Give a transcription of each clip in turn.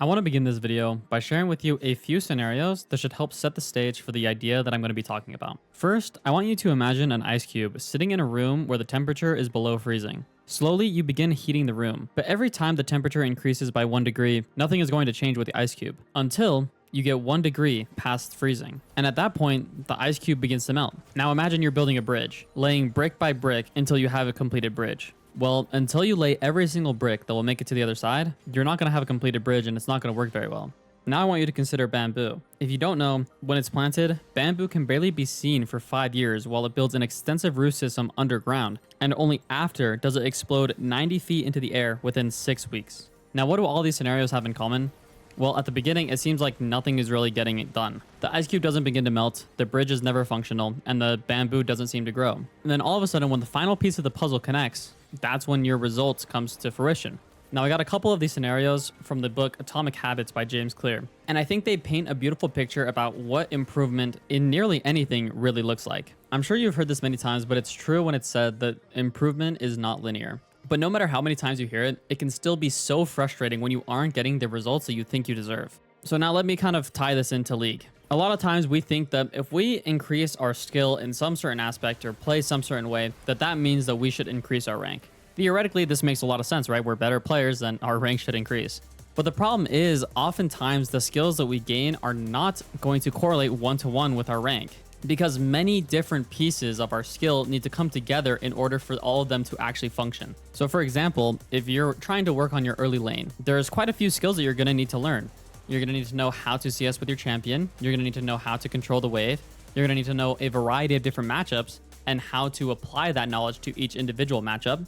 I want to begin this video by sharing with you a few scenarios that should help set the stage for the idea that I'm going to be talking about. First, I want you to imagine an ice cube sitting in a room where the temperature is below freezing. Slowly, you begin heating the room, but every time the temperature increases by 1 degree, nothing is going to change with the ice cube until you get 1 degree past freezing. And at that point, the ice cube begins to melt. Now imagine you're building a bridge, laying brick by brick until you have a completed bridge. Well, until you lay every single brick that will make it to the other side, you're not going to have a completed bridge and it's not going to work very well. Now I want you to consider bamboo. If you don't know, when it's planted, bamboo can barely be seen for 5 years while it builds an extensive root system underground, and only after does it explode 90 feet into the air within 6 weeks. Now what do all these scenarios have in common? Well, at the beginning, it seems like nothing is really getting it done. The ice cube doesn't begin to melt, the bridge is never functional, and the bamboo doesn't seem to grow. And then all of a sudden, when the final piece of the puzzle connects, that's when your results comes to fruition. Now, I got a couple of these scenarios from the book Atomic Habits by James Clear, and I think they paint a beautiful picture about what improvement in nearly anything really looks like. I'm sure you've heard this many times, but it's true when it's said that improvement is not linear. But no matter how many times you hear it, it can still be so frustrating when you aren't getting the results that you think you deserve. So now let me kind of tie this into League. A lot of times we think that if we increase our skill in some certain aspect or play some certain way, that means that we should increase our rank. Theoretically, this makes a lot of sense, right? We're better players, then our rank should increase. But the problem is, oftentimes the skills that we gain are not going to correlate one-to-one with our rank, because many different pieces of our skill need to come together in order for all of them to actually function. So for example, if you're trying to work on your early lane, there's quite a few skills that you're going to need to learn. You're going to need to know how to CS with your champion. You're going to need to know how to control the wave. You're going to need to know a variety of different matchups and how to apply that knowledge to each individual matchup.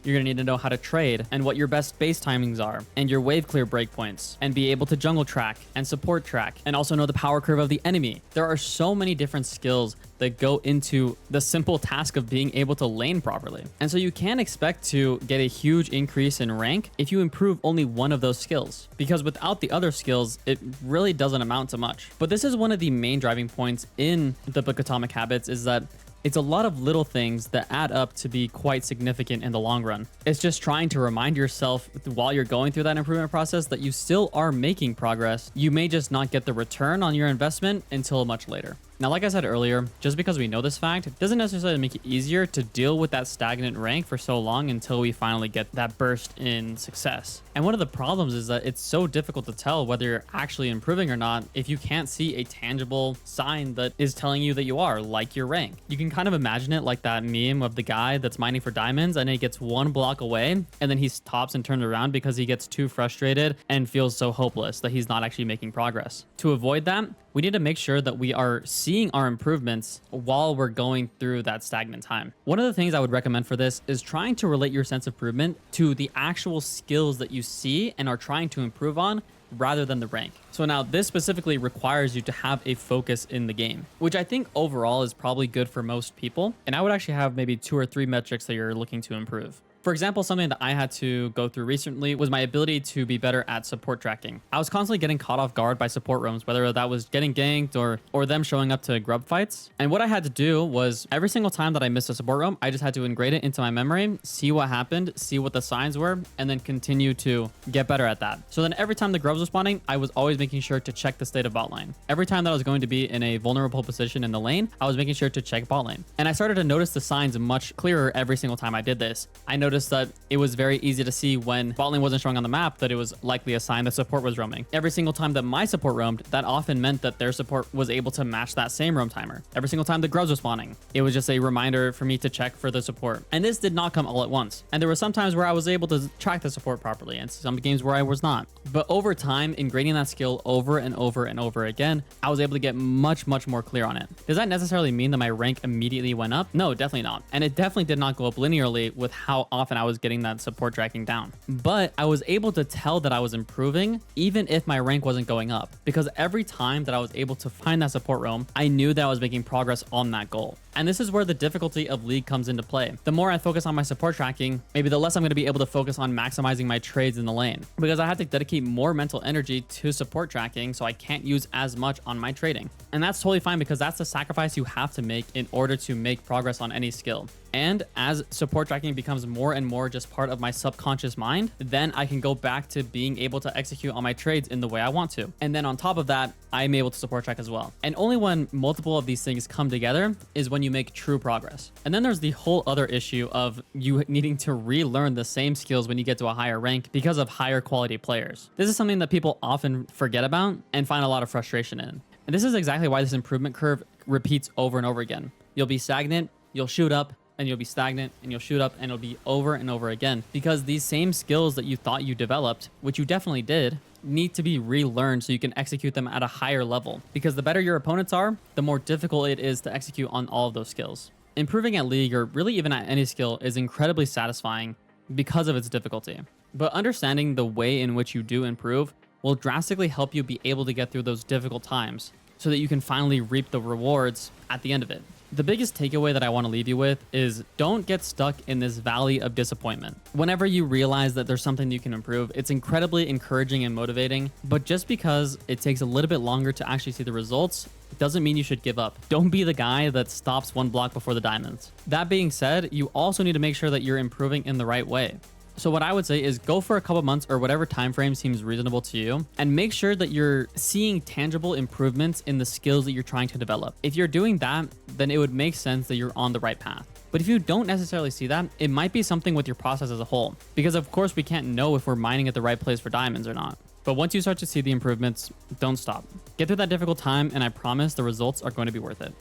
You're going to need to know how to trade and what your best base timings are and your wave clear breakpoints, and be able to jungle track and support track, and also know the power curve of the enemy. There are so many different skills that go into the simple task of being able to lane properly. And so you can't expect to get a huge increase in rank if you improve only one of those skills, because without the other skills, it really doesn't amount to much. But this is one of the main driving points in the book Atomic Habits, is that it's a lot of little things that add up to be quite significant in the long run. It's just trying to remind yourself while you're going through that improvement process that you still are making progress. You may just not get the return on your investment until much later. Now, like I said earlier, just because we know this fact, it doesn't necessarily make it easier to deal with that stagnant rank for so long until we finally get that burst in success. And one of the problems is that it's so difficult to tell whether you're actually improving or not if you can't see a tangible sign that is telling you that you are, like your rank. You can kind of imagine it like that meme of the guy that's mining for diamonds and he gets 1 block away and then he stops and turns around because he gets too frustrated and feels so hopeless that he's not actually making progress. To avoid that, we need to make sure that we are seeing our improvements while we're going through that stagnant time. One of the things I would recommend for this is trying to relate your sense of improvement to the actual skills that you see and are trying to improve on, rather than the rank. So now this specifically requires you to have a focus in the game, which I think overall is probably good for most people. And I would actually have maybe 2 or 3 metrics that you're looking to improve. For example, something that I had to go through recently was my ability to be better at support tracking. I was constantly getting caught off guard by support roams, whether that was getting ganked or them showing up to grub fights. And what I had to do was every single time that I missed a support roam, I just had to engrave it into my memory, see what happened, see what the signs were, and then continue to get better at that. So then every time the grubs were spawning, I was always making sure to check the state of bot lane. Every time that I was going to be in a vulnerable position in the lane, I was making sure to check bot lane. And I started to notice the signs much clearer every single time I did this. I noticed that it was very easy to see when bot lane wasn't showing on the map that it was likely a sign that support was roaming. Every single time that my support roamed, that often meant that their support was able to match that same roam timer. Every single time the grubs were spawning, it was just a reminder for me to check for the support. And this did not come all at once. And there were some times where I was able to track the support properly and some games where I was not. But over time, ingraining that skill over and over and over again, I was able to get much more clear on it. Does that necessarily mean that my rank immediately went up? No, definitely not. And it definitely did not go up linearly with how often I was getting that support tracking down. But I was able to tell that I was improving even if my rank wasn't going up, because every time that I was able to find that support roam, I knew that I was making progress on that goal. And this is where the difficulty of League comes into play. The more I focus on my support tracking, maybe the less I'm going to be able to focus on maximizing my trades in the lane, because I have to dedicate more mental energy to support tracking, so I can't use as much on my trading. And that's totally fine, because that's the sacrifice you have to make in order to make progress on any skill. And as support tracking becomes more and more just part of my subconscious mind, then I can go back to being able to execute on my trades in the way I want to. And then on top of that, I'm able to support track as well. And only when multiple of these things come together is when you make true progress. And then there's the whole other issue of you needing to relearn the same skills when you get to a higher rank because of higher quality players. This is something that people often forget about and find a lot of frustration in. And this is exactly why this improvement curve repeats over and over again. You'll be stagnant, you'll shoot up, and you'll be stagnant, and you'll shoot up, and it'll be over and over again, because these same skills that you thought you developed, which you definitely did, need to be relearned so you can execute them at a higher level, because the better your opponents are, the more difficult it is to execute on all of those skills. Improving at League, or really even at any skill, is incredibly satisfying because of its difficulty. But understanding the way in which you do improve will drastically help you be able to get through those difficult times so that you can finally reap the rewards at the end of it. The biggest takeaway that I want to leave you with is don't get stuck in this valley of disappointment. Whenever you realize that there's something you can improve, it's incredibly encouraging and motivating, but just because it takes a little bit longer to actually see the results doesn't mean you should give up. Don't be the guy that stops one block before the diamonds. That being said, you also need to make sure that you're improving in the right way. So what I would say is go for a couple months or whatever time frame seems reasonable to you, and make sure that you're seeing tangible improvements in the skills that you're trying to develop. If you're doing that, then it would make sense that you're on the right path. But if you don't necessarily see that, it might be something with your process as a whole, because of course we can't know if we're mining at the right place for diamonds or not. But once you start to see the improvements, don't stop. Get through that difficult time, and I promise the results are going to be worth it.